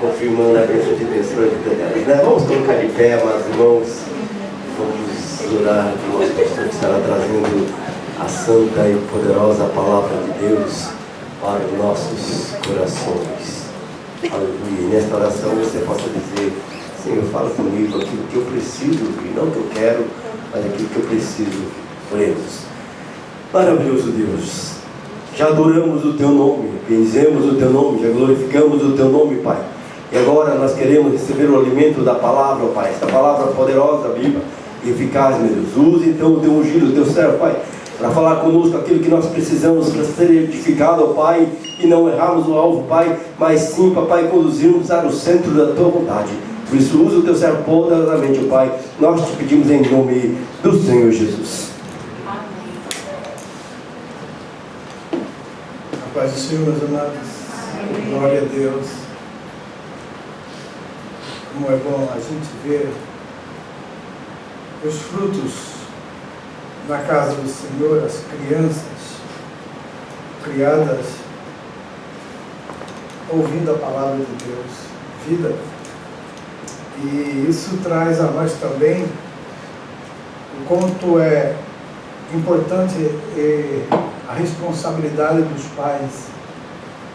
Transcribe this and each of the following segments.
confirmando a bênção de Deus sobre a vida delas, né? Vamos colocar de pé, amados irmãos. Vamos orar para o nosso pastor que estará trazendo a santa e poderosa palavra de Deus para os nossos corações. Aleluia. E nesta oração você possa dizer: Senhor, fala comigo aquilo que eu preciso ouvir, não que eu quero, mas aquilo que eu preciso. Oremos. Maravilhoso Deus, já adoramos o Teu nome, bendizemos o Teu nome, já glorificamos o Teu nome, Pai. E agora nós queremos receber o alimento da palavra, Pai, esta palavra poderosa, viva e eficaz, meu Deus. Use então o Teu ungido, o Teu servo, Pai, para falar conosco aquilo que nós precisamos para ser edificado, Pai, e não errarmos o alvo, Pai, mas sim, Papai, conduzirmos para o centro da Tua vontade. Por isso, usa o Teu servo poderosamente, Pai. Nós te pedimos em nome do Senhor Jesus. A paz do Senhor, meus amados. Glória a Deus. Como é bom a gente ver os frutos na casa do Senhor, as crianças criadas ouvindo a palavra de Deus, vida. E isso traz a nós também o quanto é importante a responsabilidade dos pais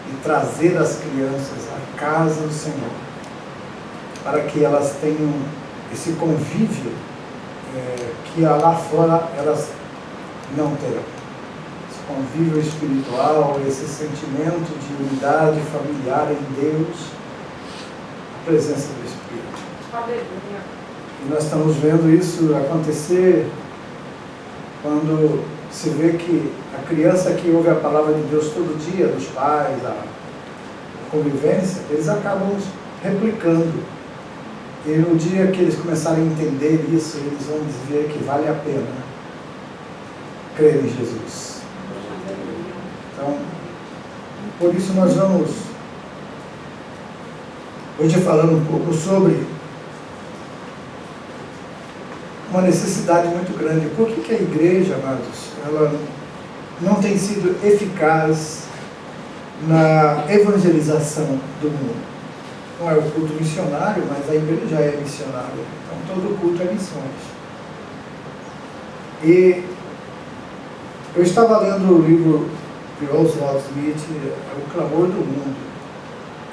de trazer as crianças à casa do Senhor, para que elas tenham esse convívio que lá fora elas não terão. Esse convívio espiritual, esse sentimento de unidade familiar em Deus, a presença do Espírito. E nós estamos vendo isso acontecer quando se vê que a criança que ouve a palavra de Deus todo dia, dos pais, a convivência, eles acabam replicando. E no dia que eles começarem a entender isso, eles vão ver que vale a pena crer em Jesus. Então, por isso nós vamos hoje falando um pouco sobre uma necessidade muito grande. Por que a igreja, amados, ela não tem sido eficaz na evangelização do mundo? Não é o culto missionário, mas a igreja é missionária. Então todo culto é missões. E eu estava lendo o livro de Oswald Smith, O Clamor do Mundo.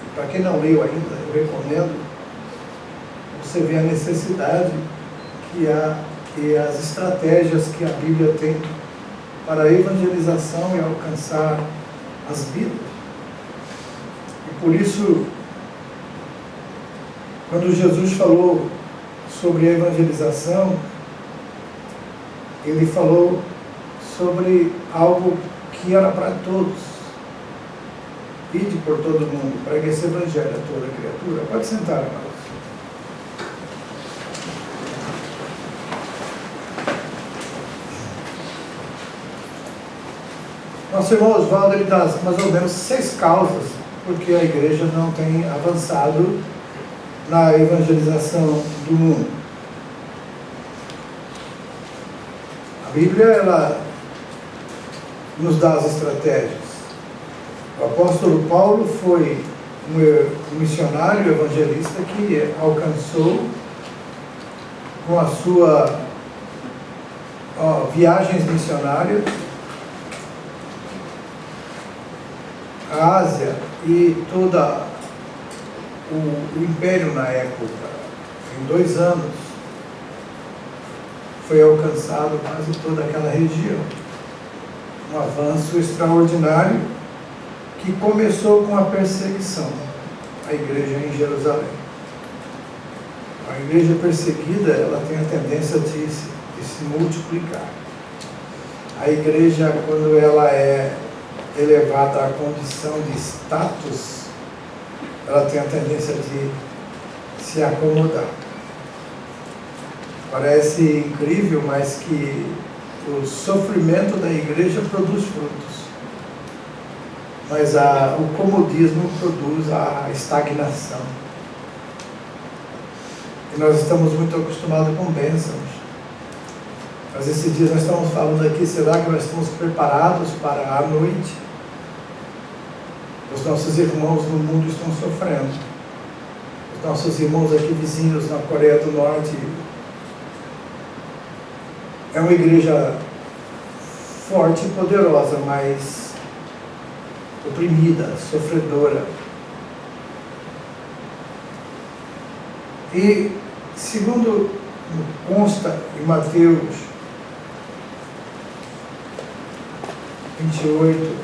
E para quem não leu ainda, eu recomendo você ver a necessidade que há e as estratégias que a Bíblia tem para a evangelização e alcançar as vidas. E por isso, quando Jesus falou sobre a evangelização, ele falou sobre algo que era para todos. Ide por todo mundo, pregue esse evangelho a toda criatura. Pode sentar, amados. Nosso irmão Oswaldo, ele dá mais ou menos 6 causas porque a igreja não tem avançado na evangelização do mundo. A Bíblia, ela nos dá as estratégias. O apóstolo Paulo foi um missionário evangelista que alcançou com a sua viagens missionárias a Ásia e todo o império na época. Em 2 anos foi alcançado quase toda aquela região. Um avanço extraordinário que começou com a perseguição à igreja em Jerusalém. A igreja perseguida, ela tem a tendência de se multiplicar. A igreja, quando ela é elevada à condição de status, ela tem a tendência de se acomodar. Parece incrível, mas que o sofrimento da igreja produz frutos. Mas o comodismo produz a estagnação. E nós estamos muito acostumados com bênçãos. Mas esses dias nós estamos falando aqui, será que nós estamos preparados para a noite? Os nossos irmãos no mundo estão sofrendo. nossos irmãos aqui vizinhos na Coreia do Norte, é uma igreja forte e poderosa, mas oprimida, sofredora. E, segundo consta em Mateus 28,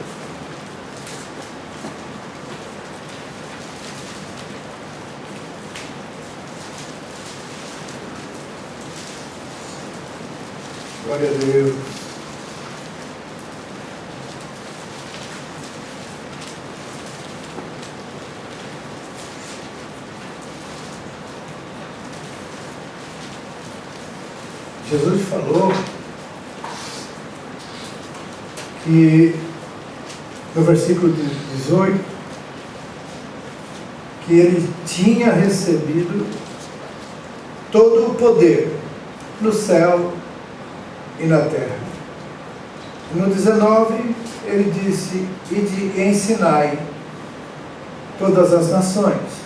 glória a Deus. Jesus falou que, no versículo 18, que ele tinha recebido todo o poder no céu e na terra. No 19, ele disse: "Ide e ensinai todas as nações,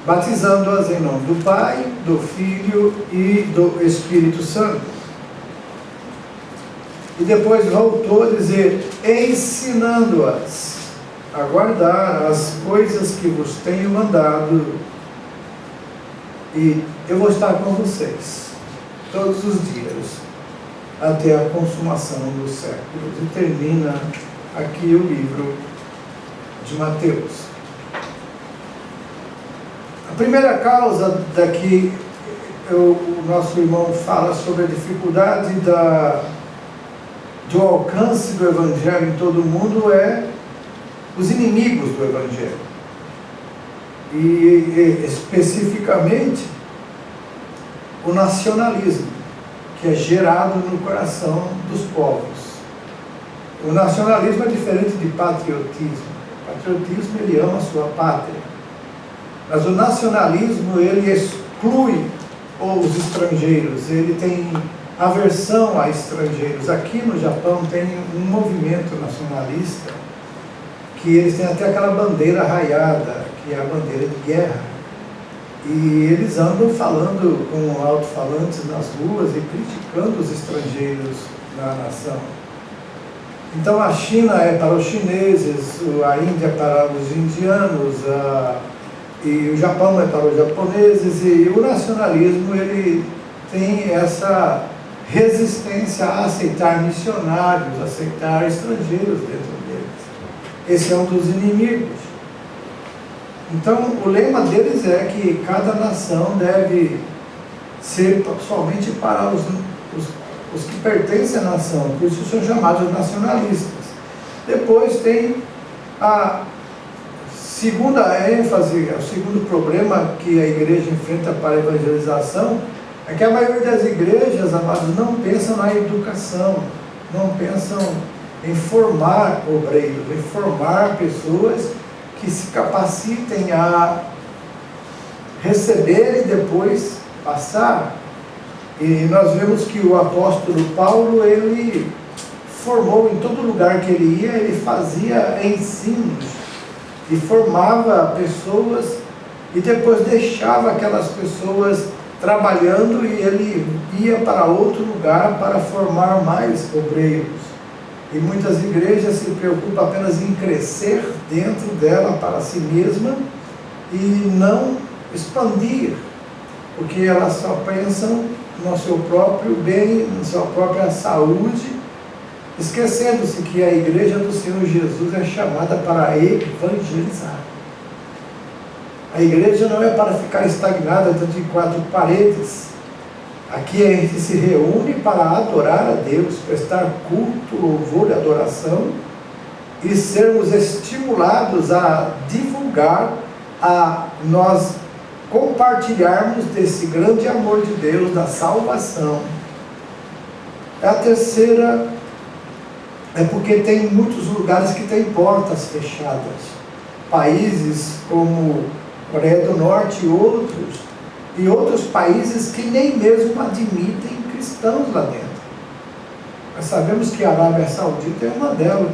batizando-as em nome do Pai, do Filho e do Espírito Santo." E depois voltou a dizer: "Ensinando-as a guardar as coisas que vos tenho mandado, e eu vou estar com vocês todos os dias, até a consumação dos séculos." E termina aqui o livro de Mateus. A primeira causa daqui, o nosso irmão fala sobre a dificuldade do alcance do Evangelho em todo o mundo, é os inimigos do Evangelho. E especificamente, o nacionalismo, que é gerado no coração dos povos. O nacionalismo é diferente de patriotismo. O patriotismo, ele ama a sua pátria. Mas o nacionalismo, ele exclui os estrangeiros, ele tem aversão a estrangeiros. Aqui no Japão tem um movimento nacionalista, que eles têm até aquela bandeira raiada, que é a bandeira de guerra. E eles andam falando com alto-falantes nas ruas e criticando os estrangeiros na nação. Então a China é para os chineses, a Índia é para os indianos, e o Japão é para os japoneses, e o nacionalismo, ele tem essa resistência a aceitar missionários, a aceitar estrangeiros dentro deles. Esse é um dos inimigos. Então, o lema deles é que cada nação deve ser somente para os que pertencem à nação, por isso são chamados nacionalistas. Depois tem a segunda ênfase, o segundo problema que a igreja enfrenta para a evangelização, é que a maioria das igrejas, amados, não pensam na educação, não pensam em formar obreiros, em formar pessoas que se capacitem a receber e depois passar. E nós vemos que o apóstolo Paulo, ele formou em todo lugar que ele ia, ele fazia ensinos e formava pessoas e depois deixava aquelas pessoas trabalhando e ele ia para outro lugar para formar mais obreiros. E muitas igrejas se preocupam apenas em crescer dentro dela para si mesma e não expandir, porque elas só pensam no seu próprio bem, na sua própria saúde, esquecendo-se que a igreja do Senhor Jesus é chamada para evangelizar. A igreja não é para ficar estagnada dentro de quatro paredes. Aqui a gente se reúne para adorar a Deus, prestar culto, louvor e adoração e sermos estimulados a divulgar, a nós compartilharmos desse grande amor de Deus, da salvação. A terceira é porque tem muitos lugares que têm portas fechadas. Países como Coreia do Norte e outros países que nem mesmo admitem cristãos lá dentro. Nós sabemos que a Arábia Saudita é uma delas,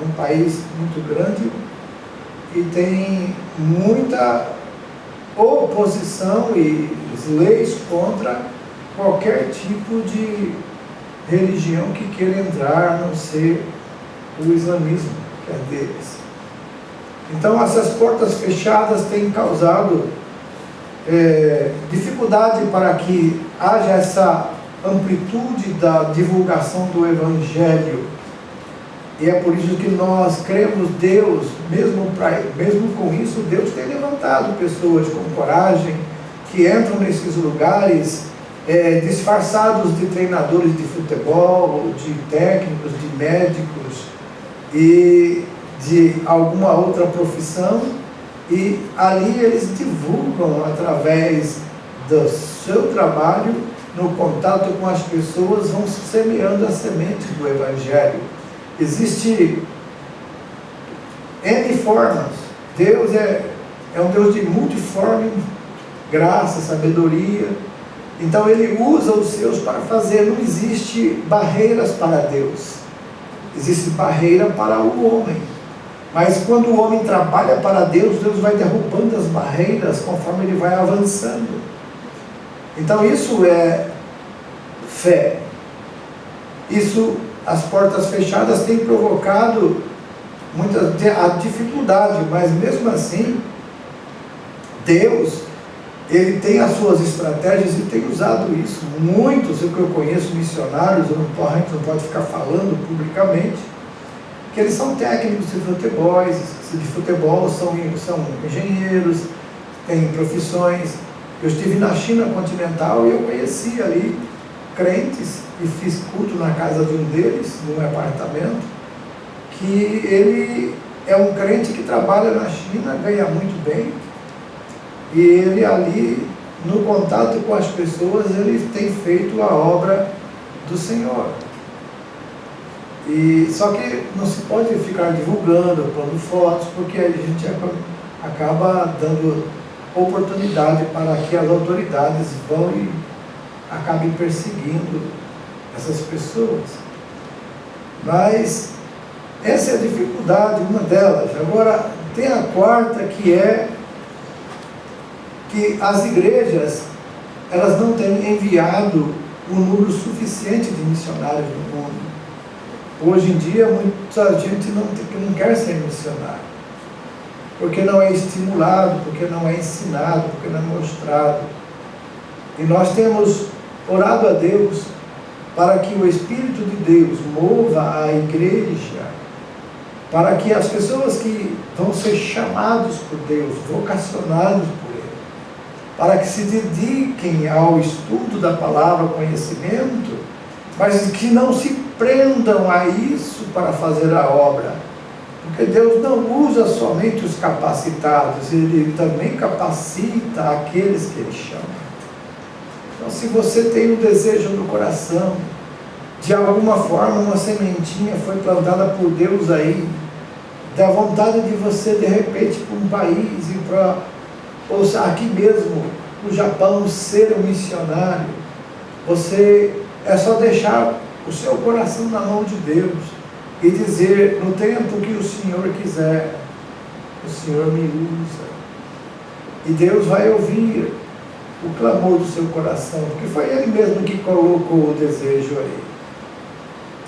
um país muito grande, e tem muita oposição e leis contra qualquer tipo de religião que queira entrar, a não ser o islamismo, que é deles. Então, essas portas fechadas têm causado dificuldade para que haja essa amplitude da divulgação do Evangelho. E é por isso que nós cremos Deus, mesmo com isso, Deus tem levantado pessoas com coragem, que entram nesses lugares disfarçados de treinadores de futebol, de técnicos, de médicos e de alguma outra profissão, e ali eles divulgam através do seu trabalho, no contato com as pessoas, vão semeando a semente do Evangelho. Existe N formas. Deus é um Deus de multiforme graça, sabedoria. Então Ele usa os seus para fazer. Não existe barreiras para Deus. Existe barreira para o homem. Mas quando o homem trabalha para Deus, Deus vai derrubando as barreiras conforme ele vai avançando. Então isso é fé. Isso, as portas fechadas têm provocado a dificuldade, mas mesmo assim, Deus, Ele tem as suas estratégias e tem usado isso. Muitos, eu que eu conheço, missionários, a gente não pode ficar falando publicamente, que eles são técnicos de futebol, são engenheiros, têm profissões. Eu estive na China continental e eu conheci ali crentes e fiz culto na casa de um deles, num apartamento, que ele é um crente que trabalha na China, ganha muito bem, e ele ali, no contato com as pessoas, ele tem feito a obra do Senhor. Só que não se pode ficar divulgando, pondo fotos, porque a gente acaba dando oportunidade para que as autoridades vão e acabem perseguindo essas pessoas. Mas essa é a dificuldade, uma delas. Agora, tem a quarta, que é que as igrejas, elas não têm enviado um número suficiente de missionários no mundo. Hoje em dia, muita gente não quer ser missionário, porque não é estimulado, porque não é ensinado, porque não é mostrado. E nós temos orado a Deus para que o Espírito de Deus mova a igreja, para que as pessoas que vão ser chamados por Deus, vocacionados por Ele, para que se dediquem ao estudo da palavra, ao conhecimento, mas que não se prendam a isso para fazer a obra, porque Deus não usa somente os capacitados, Ele também capacita aqueles que Ele chama. Então, se você tem um desejo no coração, de alguma forma uma sementinha foi plantada por Deus aí, dá vontade de você de repente para um país, ou aqui mesmo no Japão, ser um missionário, é só deixar o seu coração na mão de Deus e dizer: no tempo que o Senhor quiser, o Senhor me usa. E Deus vai ouvir o clamor do seu coração, porque foi Ele mesmo que colocou o desejo aí.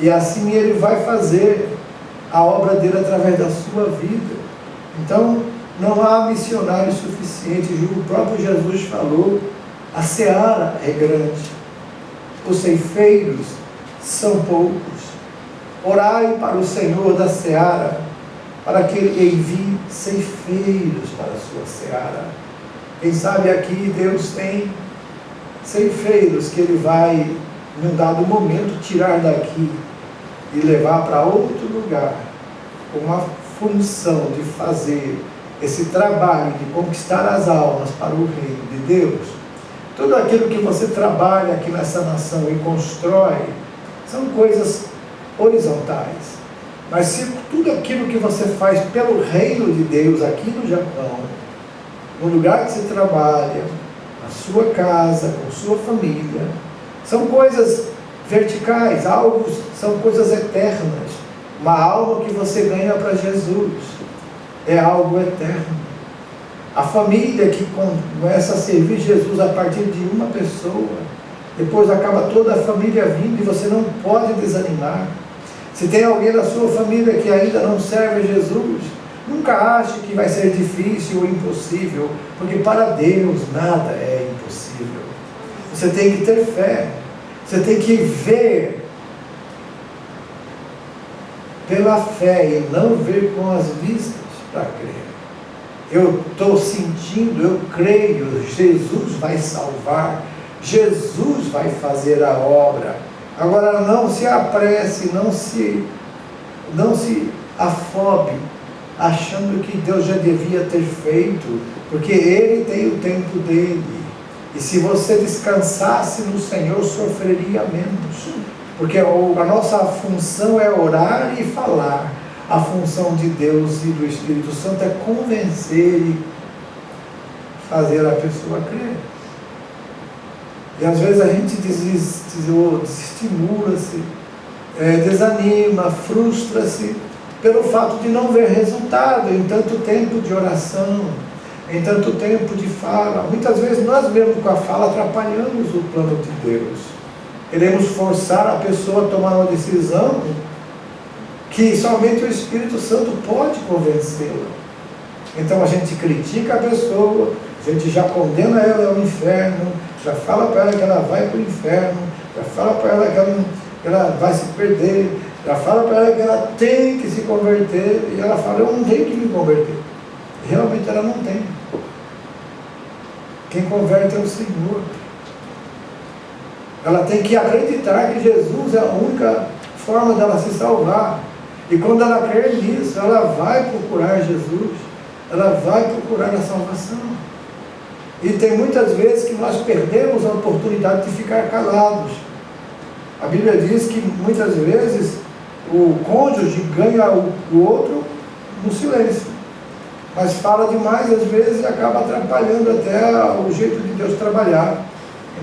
E assim Ele vai fazer a obra dele através da sua vida. Então, não há missionário suficiente. O próprio Jesus falou: a seara é grande, os ceifeiros são poucos. Orai para o Senhor da seara, para que Ele envie ceifeiros para a sua seara. Quem sabe aqui Deus tem ceifeiros que Ele vai, num dado momento, tirar daqui e levar para outro lugar, com a função de fazer esse trabalho de conquistar as almas para o reino de Deus. Tudo aquilo que você trabalha aqui nessa nação e constrói são coisas horizontais. Mas se tudo aquilo que você faz pelo reino de Deus aqui no Japão, no lugar que você trabalha, na sua casa, com sua família, são coisas verticais, são coisas eternas. Uma alma que você ganha para Jesus. é algo eterno. A família que começa a servir Jesus a partir de uma pessoa, depois acaba toda a família vindo, e você não pode desanimar. Se tem alguém da sua família que ainda não serve a Jesus, nunca ache que vai ser difícil ou impossível, porque para Deus nada é impossível. Você tem que ter fé, você tem que ver pela fé e não ver com as vistas para crer. Eu estou sentindo, eu creio, Jesus vai salvar, Jesus vai fazer a obra. Agora não se apresse, não se afobe, achando que Deus já devia ter feito, porque Ele tem o tempo dele. E se você descansasse no Senhor, sofreria menos. Porque a nossa função é orar e falar. A função de Deus e do Espírito Santo é convencer e fazer a pessoa crer. E às vezes a gente desestimula-se, desanima, frustra-se pelo fato de não ver resultado em tanto tempo de oração, em tanto tempo de fala. Muitas vezes nós mesmos com a fala atrapalhamos o plano de Deus. Queremos forçar a pessoa a tomar uma decisão que somente o Espírito Santo pode convencê-la. Então a gente critica a pessoa, a gente já condena ela ao inferno, já fala para ela que ela vai para o inferno, já fala para ela que ela vai se perder, já fala para ela que ela tem que se converter, e ela fala, eu não tenho que me converter. Realmente ela não tem. Quem converte é o Senhor. Ela tem que acreditar que Jesus é a única forma dela se salvar. E quando ela crer nisso, ela vai procurar Jesus, ela vai procurar a salvação. E tem muitas vezes que nós perdemos a oportunidade de ficar calados. A Bíblia diz que muitas vezes o cônjuge ganha o outro no silêncio, mas fala demais às vezes e acaba atrapalhando até o jeito de Deus trabalhar.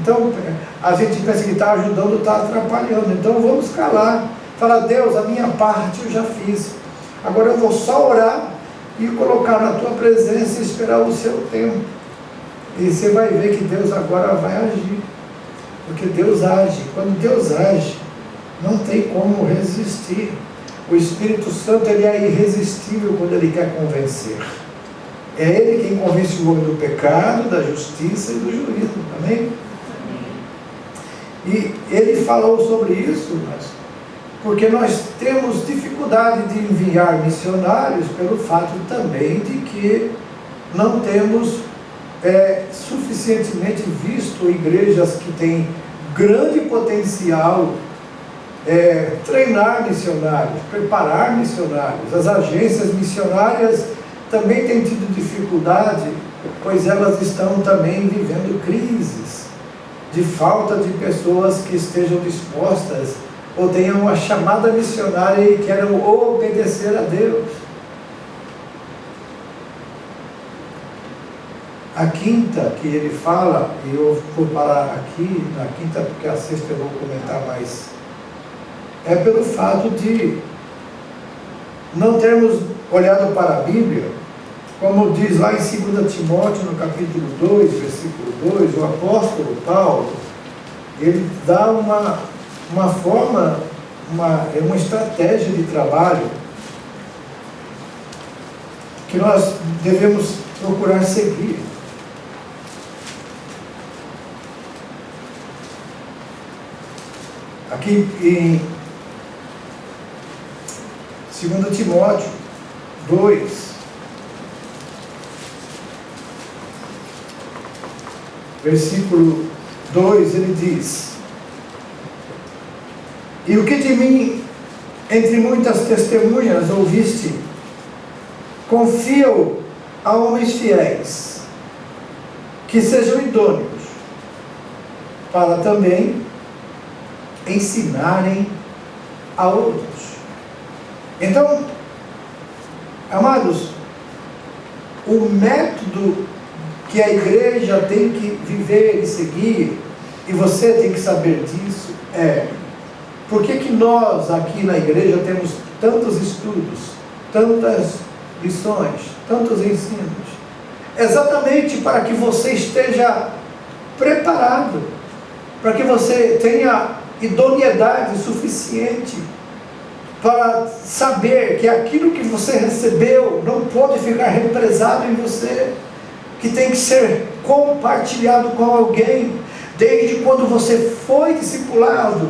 Então a gente pensa que está ajudando, está atrapalhando. Então vamos calar. Fala, Deus, a minha parte eu já fiz. Agora eu vou só orar e colocar na tua presença e esperar o seu tempo. E você vai ver que Deus agora vai agir. Porque Deus age. Quando Deus age, não tem como resistir. O Espírito Santo, ele é irresistível quando ele quer convencer. É ele quem convence o homem do pecado, da justiça e do juízo. Amém? E ele falou sobre isso, mas porque nós temos dificuldade de enviar missionários pelo fato também de que não temos suficientemente visto igrejas que têm grande potencial treinar missionários, preparar missionários. As agências missionárias também têm tido dificuldade, pois elas estão também vivendo crises de falta de pessoas que estejam dispostas ou tenham uma chamada missionária e queiram obedecer a Deus. A quinta que ele fala, e eu vou parar aqui na quinta porque a sexta eu vou comentar mais, é pelo fato de não termos olhado para a Bíblia, como diz lá em 2 Timóteo, no capítulo 2, versículo 2, o apóstolo Paulo, ele dá uma forma, uma estratégia de trabalho que nós devemos procurar seguir. Aqui em 2 Timóteo 2, versículo 2, ele diz: e o que de mim, entre muitas testemunhas, ouviste, confia-o a homens fiéis, que sejam idôneos, para também ensinarem a outros. Então, amados, o método que a igreja tem que viver e seguir, e você tem que saber disso, por que nós aqui na igreja temos tantos estudos, tantas lições, tantos ensinos, exatamente para que você esteja preparado, para que você tenha idoneidade suficiente para saber que aquilo que você recebeu não pode ficar represado em você, que tem que ser compartilhado com alguém. Desde quando você foi discipulado,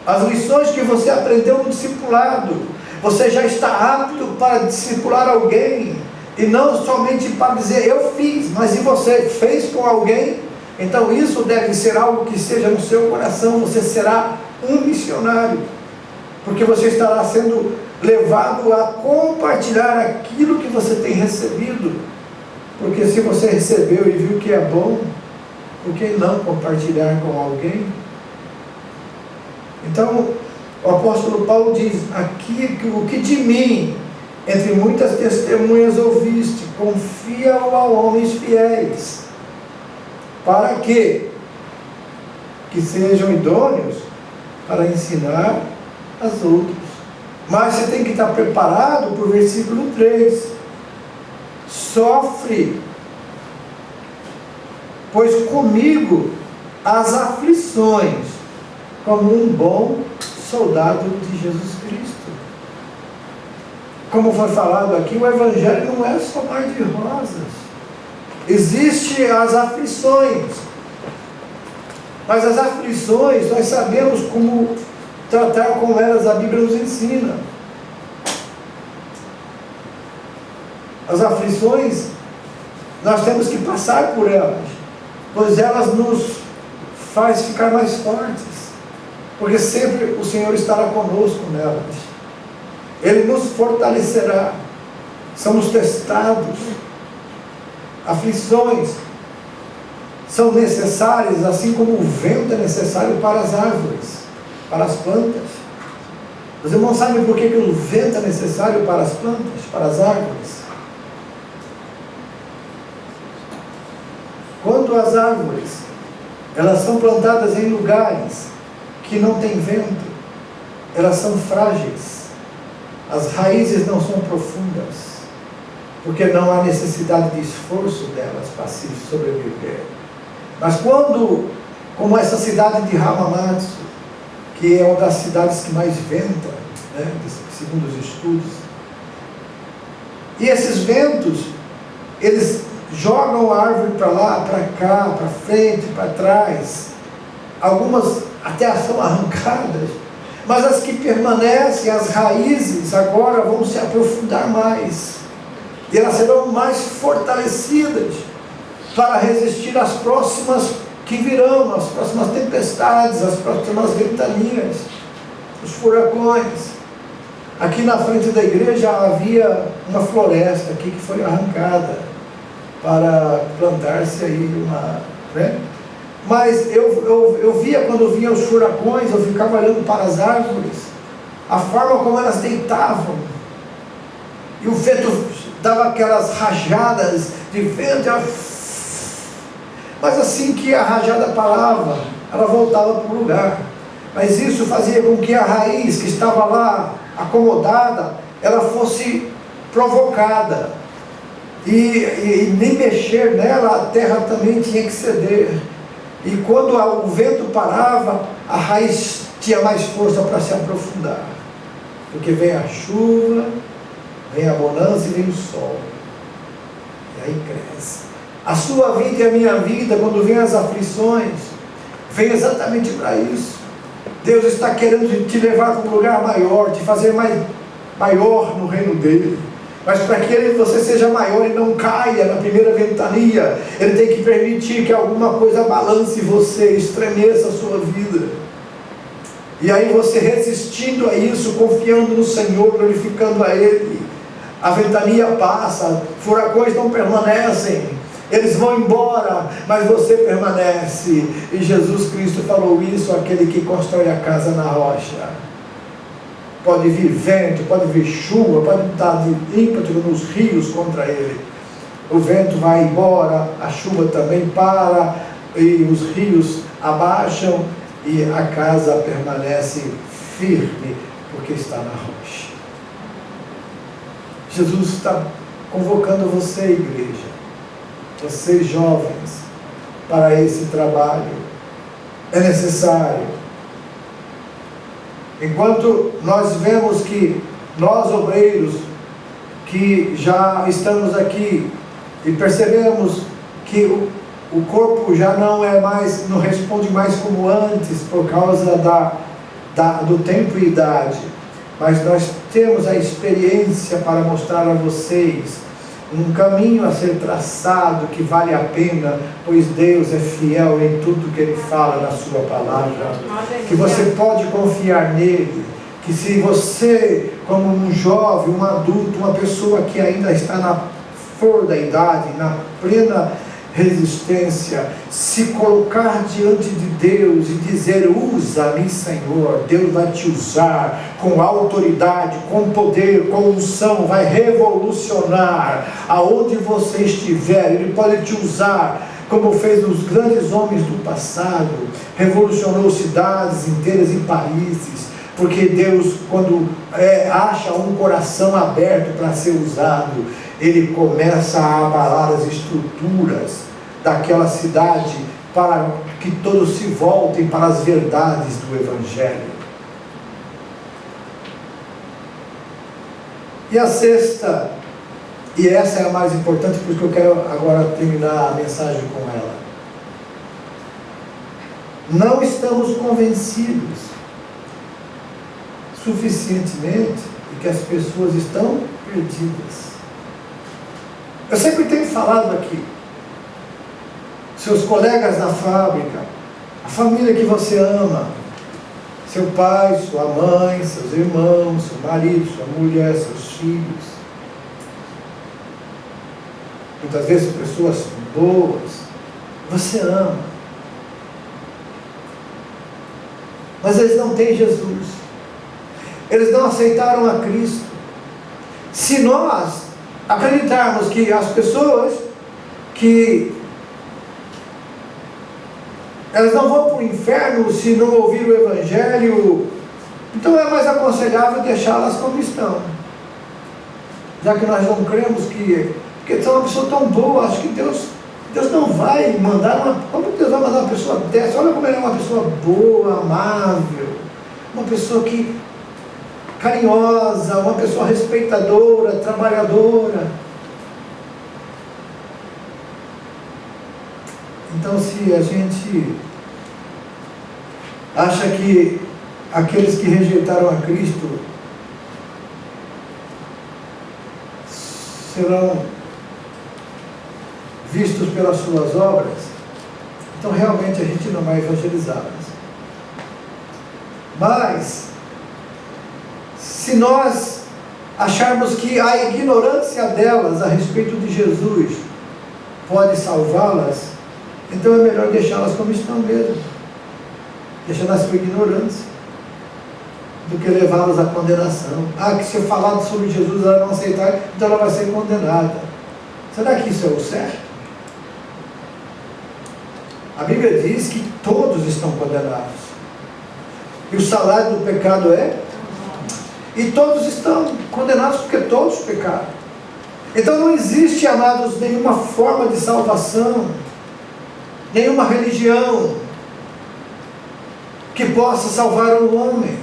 as lições que você aprendeu no discipulado, você já está apto para discipular alguém, e não somente para dizer eu fiz, mas e você fez com alguém? Então isso deve ser algo que esteja no seu coração. Você será um missionário, porque você estará sendo levado a compartilhar aquilo que você tem recebido. Porque se você recebeu e viu que é bom, por que não compartilhar com alguém? Então, o apóstolo Paulo diz aqui que o que de mim, entre muitas testemunhas ouviste, confia-o a homens fiéis, para que sejam idôneos para ensinar aos outros. Mas você tem que estar preparado para o versículo 3. Sofre, pois comigo as aflições, como um bom soldado de Jesus Cristo. Como foi falado aqui, o Evangelho não é só mar de rosas. Existem as aflições. Mas as aflições, nós sabemos como tratar com elas, a Bíblia nos ensina. As aflições, nós temos que passar por elas, pois elas nos faz ficar mais fortes, porque sempre o Senhor estará conosco nelas. Ele nos fortalecerá. Somos testados. Aflições são necessárias, assim como o vento é necessário para as árvores, para as plantas. Os irmãos sabem por que o vento é necessário para as plantas, para as árvores? Quando as árvores, elas são plantadas em lugares que não tem vento, elas são frágeis, as raízes não são profundas, porque não há necessidade de esforço delas para se sobreviver. Mas quando, como essa cidade de Hamamatsu, que é uma das cidades que mais venta, né, segundo os estudos, e esses ventos, eles jogam a árvore para lá, para cá, para frente, para trás, algumas até são arrancadas, mas as que permanecem, as raízes, agora vão se aprofundar mais, e elas serão mais fortalecidas para resistir às próximas que virão, às próximas tempestades, às próximas ventanias, os furacões. Aqui na frente da igreja havia uma floresta aqui que foi arrancada para plantar-se aí uma, né? Mas eu via, quando vinha os furacões, eu ficava olhando para as árvores, a forma como elas deitavam, e o vento dava aquelas rajadas de vento, mas assim que a rajada parava, ela voltava para o lugar. Mas isso fazia com que a raiz que estava lá acomodada, ela fosse provocada, e nem mexer nela, a terra também tinha que ceder. E quando o vento parava, a raiz tinha mais força para se aprofundar, porque vem a chuva, vem a bonança e vem o sol, e aí cresce. A sua vida e a minha vida, quando vem as aflições, vem exatamente para isso. Deus está querendo te levar para um lugar maior, te fazer maior no reino dele. Mas para que você seja maior e não caia na primeira ventania, ele tem que permitir que alguma coisa balance você, estremeça a sua vida. E aí você, resistindo a isso, confiando no Senhor, glorificando a Ele, a ventania passa, furacões não permanecem, eles vão embora, mas você permanece. E Jesus Cristo falou isso: aquele que constrói a casa na rocha. Pode vir vento, pode vir chuva, pode estar de ímpeto nos rios contra ele. O vento vai embora, a chuva também para, e os rios abaixam, e a casa permanece firme, porque está na rocha. Jesus está convocando você, igreja, vocês jovens, para esse trabalho. É necessário. Enquanto nós vemos que nós, obreiros, que já estamos aqui e percebemos que o corpo já não responde mais como antes por causa do tempo e idade, mas nós temos a experiência para mostrar a vocês um caminho a ser traçado que vale a pena, pois Deus é fiel em tudo que Ele fala na sua palavra, que você pode confiar nele, que se você, como um jovem, um adulto, uma pessoa que ainda está na flor da idade, na plena resistência, se colocar diante de Deus e dizer: usa-me, Senhor, Deus vai te usar com autoridade, com poder, com unção, vai revolucionar aonde você estiver. Ele pode te usar como fez os grandes homens do passado, revolucionou cidades inteiras e países, porque Deus, quando acha um coração aberto para ser usado, Ele começa a abalar as estruturas daquela cidade, para que todos se voltem para as verdades do Evangelho. E a sexta, e essa é a mais importante, porque eu quero agora terminar a mensagem com ela. Não estamos convencidos suficientemente de que as pessoas estão perdidas. Eu sempre tenho falado aqui, seus colegas na fábrica, a família que você ama, seu pai, sua mãe, seus irmãos, seu marido, sua mulher, seus filhos, muitas vezes pessoas boas, você ama, mas eles não têm Jesus, eles não aceitaram a Cristo. Se nós acreditarmos que as pessoas que elas não vão para o inferno se não ouvir o Evangelho, então é mais aconselhável deixá-las como estão, já que nós não cremos porque são uma pessoa tão boa. Acho que Deus não vai mandar como Deus vai mandar uma pessoa dessa? Olha como ele é uma pessoa boa, amável, uma pessoa carinhosa, uma pessoa respeitadora, trabalhadora. Então, se a gente acha que aqueles que rejeitaram a Cristo serão vistos pelas suas obras, então realmente a gente não vai evangelizá-las. Mas, se nós acharmos que a ignorância delas a respeito de Jesus pode salvá-las, então é melhor deixá-las como estão mesmo, deixar na sua ignorância, do que levá-las à condenação. Que se eu falar sobre Jesus ela não aceitar, então ela vai ser condenada. Será que isso é o certo? A Bíblia diz que todos estão condenados, e o salário do pecado e todos estão condenados porque todos pecaram. Então não existe, amados, nenhuma forma de salvação, nenhuma religião que possa salvar o homem.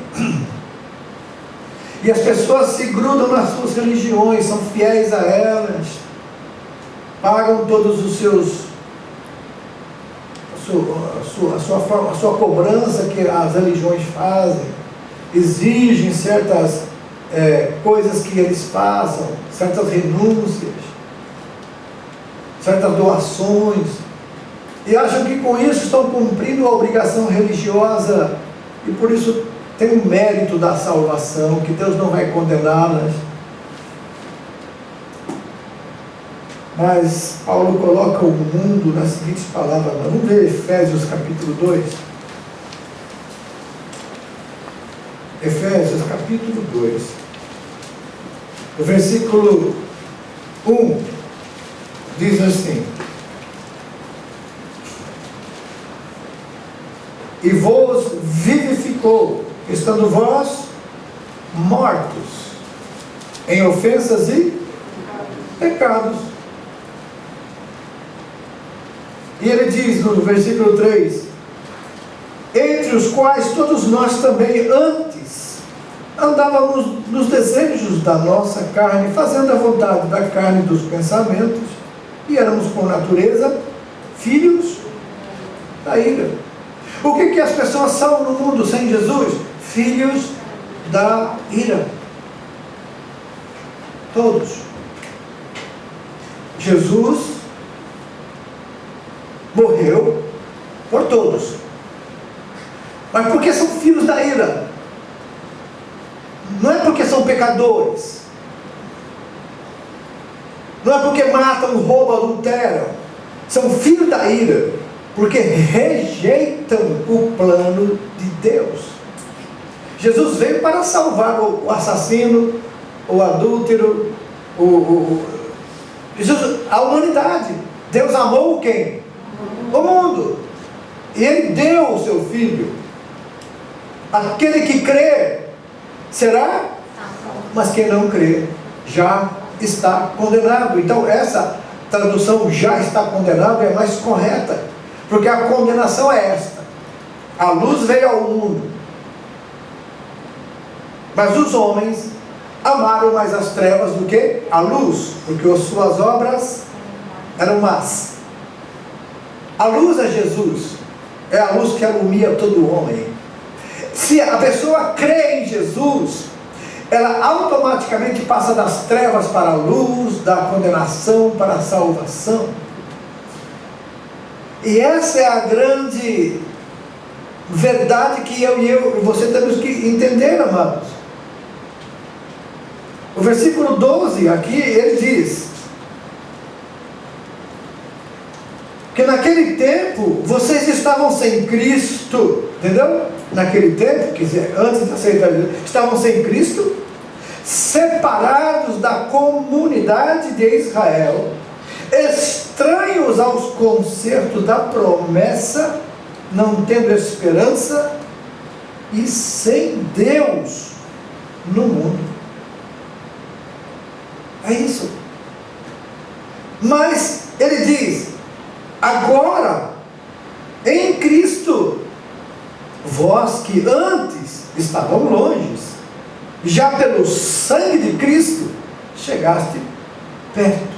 E as pessoas se grudam nas suas religiões, são fiéis a elas, pagam todos os seus a sua cobrança que as religiões fazem, exigem certas coisas que eles façam, certas renúncias, certas doações, e acham que com isso estão cumprindo a obrigação religiosa, e por isso tem o mérito da salvação, que Deus não vai condená-las. Mas Paulo coloca o mundo nas seguintes palavras. Vamos ver Efésios capítulo 2. Efésios capítulo 2. O versículo 1 diz assim: e vos vivificou, estando vós mortos em ofensas e pecados. E ele diz no versículo 3: entre os quais todos nós também antes andávamos nos desejos da nossa carne, fazendo a vontade da carne e dos pensamentos, e éramos por natureza filhos da ira. O que as pessoas são no mundo sem Jesus? Filhos da ira. Todos. Jesus morreu por todos. Mas por que são filhos da ira? Não é porque são pecadores. Não é porque matam, roubam, adulteram. São filhos da ira porque rejeitam o plano de Deus. Jesus veio para salvar o assassino, o adúltero, a humanidade. Deus amou quem? O mundo. E Ele deu o seu Filho. Aquele que crê será, mas quem não crê já está condenado. Então essa tradução já está condenado é mais correta, porque a condenação é esta: a luz veio ao mundo, mas os homens amaram mais as trevas do que a luz, porque as suas obras eram más. A luz é Jesus, é a luz que alumia todo homem. Se a pessoa crê em Jesus, ela automaticamente passa das trevas para a luz, da condenação para a salvação. E essa é a grande verdade que eu e você temos que entender, amados. O versículo 12 aqui, ele diz que naquele tempo vocês estavam sem Cristo, entendeu? Naquele tempo, quer dizer, antes de aceitar Jesus, estavam sem Cristo, separados da comunidade de Israel, estranhos aos concertos da promessa, não tendo esperança e sem Deus no mundo. É isso. Mas ele diz: agora, em Cristo, vós que antes estavam longe, já pelo sangue de Cristo chegaste perto.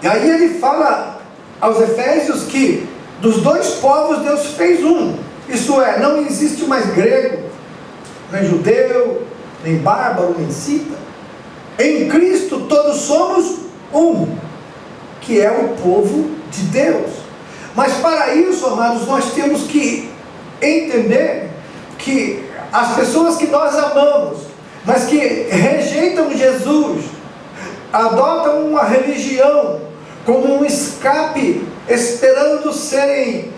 E aí ele fala aos Efésios que dos dois povos Deus fez um. Isso é, não existe mais grego, nem judeu, nem bárbaro, nem cita. Em Cristo todos somos um, que é o povo de Deus. Mas para isso, amados, nós temos que entender que as pessoas que nós amamos, mas que rejeitam Jesus, adotam uma religião como um escape, esperando serem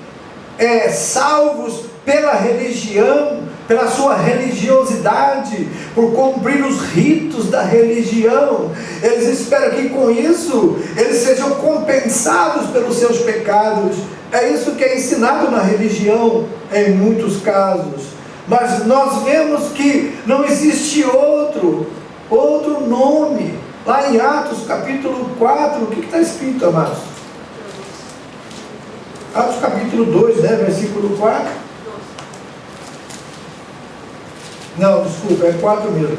salvos pela religião, pela sua religiosidade, por cumprir os ritos da religião. Eles esperam que com isso eles sejam compensados pelos seus pecados. É isso que é ensinado na religião em muitos casos. Mas nós vemos que não existe outro nome. Lá em Atos capítulo 4, o que está escrito, amados? Atos capítulo 2, né, versículo 4. Não, desculpa, é 4 mesmo.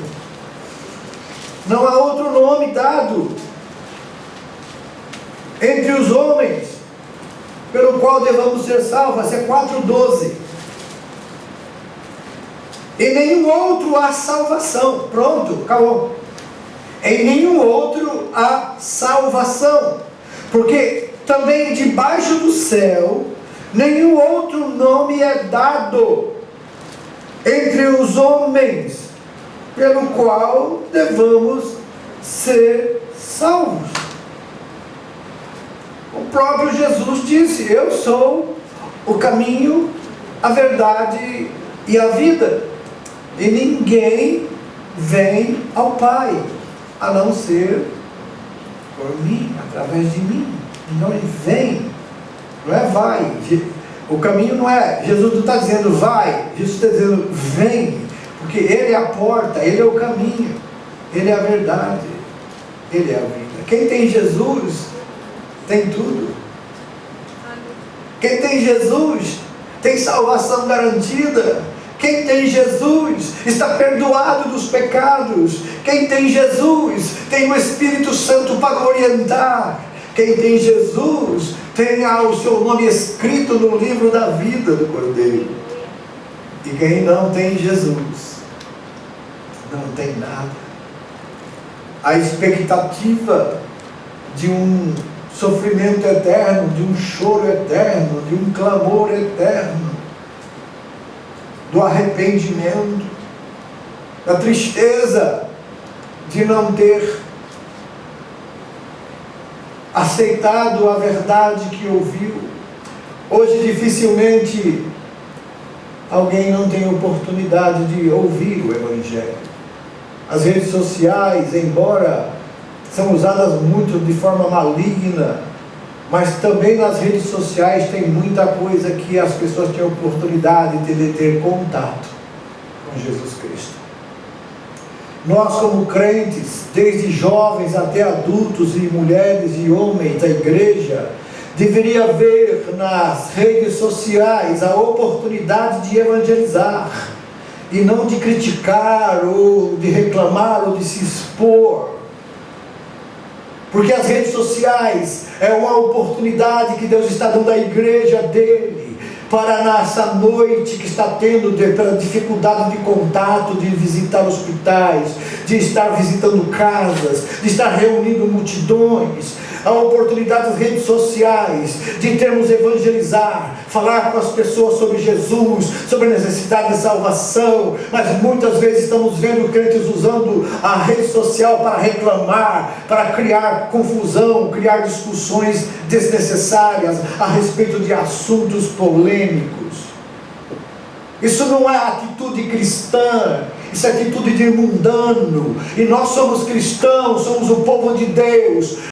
Não há outro nome dado entre os homens pelo qual devamos ser salvos. É 4:12. Em nenhum outro há salvação. Pronto, acabou. Em nenhum outro há salvação, porque também debaixo do céu nenhum outro nome é dado entre os homens pelo qual devamos ser salvos. O próprio Jesus disse: eu sou o caminho, a verdade e a vida, e ninguém vem ao Pai a não ser por mim, através de mim. Não vem, não é vai. O caminho não é, Jesus não está dizendo vai, Jesus está dizendo vem, porque Ele é a porta, Ele é o caminho, Ele é a verdade, Ele é a vida. Quem tem Jesus tem tudo. Quem tem Jesus tem salvação garantida. Quem tem Jesus está perdoado dos pecados. Quem tem Jesus tem o Espírito Santo para orientar. Quem tem Jesus tem o seu nome escrito no livro da vida do Cordeiro. E quem não tem Jesus não tem nada. A expectativa de um sofrimento eterno, de um choro eterno, de um clamor eterno, do arrependimento, da tristeza de não ter aceitado a verdade que ouviu. Hoje dificilmente alguém não tem oportunidade de ouvir o Evangelho. As redes sociais, embora são usadas muito de forma maligna, mas também nas redes sociais tem muita coisa que as pessoas têm oportunidade de ter contato com Jesus Cristo. Nós, como crentes, desde jovens até adultos e mulheres e homens da igreja, deveria ver nas redes sociais a oportunidade de evangelizar e não de criticar ou de reclamar ou de se expor. Porque as redes sociais é uma oportunidade que Deus está dando à igreja dele, para nessa noite que está tendo pela dificuldade de contato, de visitar hospitais, de estar visitando casas, de estar reunindo multidões, a oportunidade das redes sociais, de termos evangelizar, falar com as pessoas sobre Jesus, sobre a necessidade de salvação, mas muitas vezes estamos vendo crentes usando a rede social para reclamar, para criar confusão, criar discussões desnecessárias a respeito de assuntos polêmicos. Isso não é atitude cristã, isso é atitude de mundano. E nós somos cristãos, somos o povo de Deus.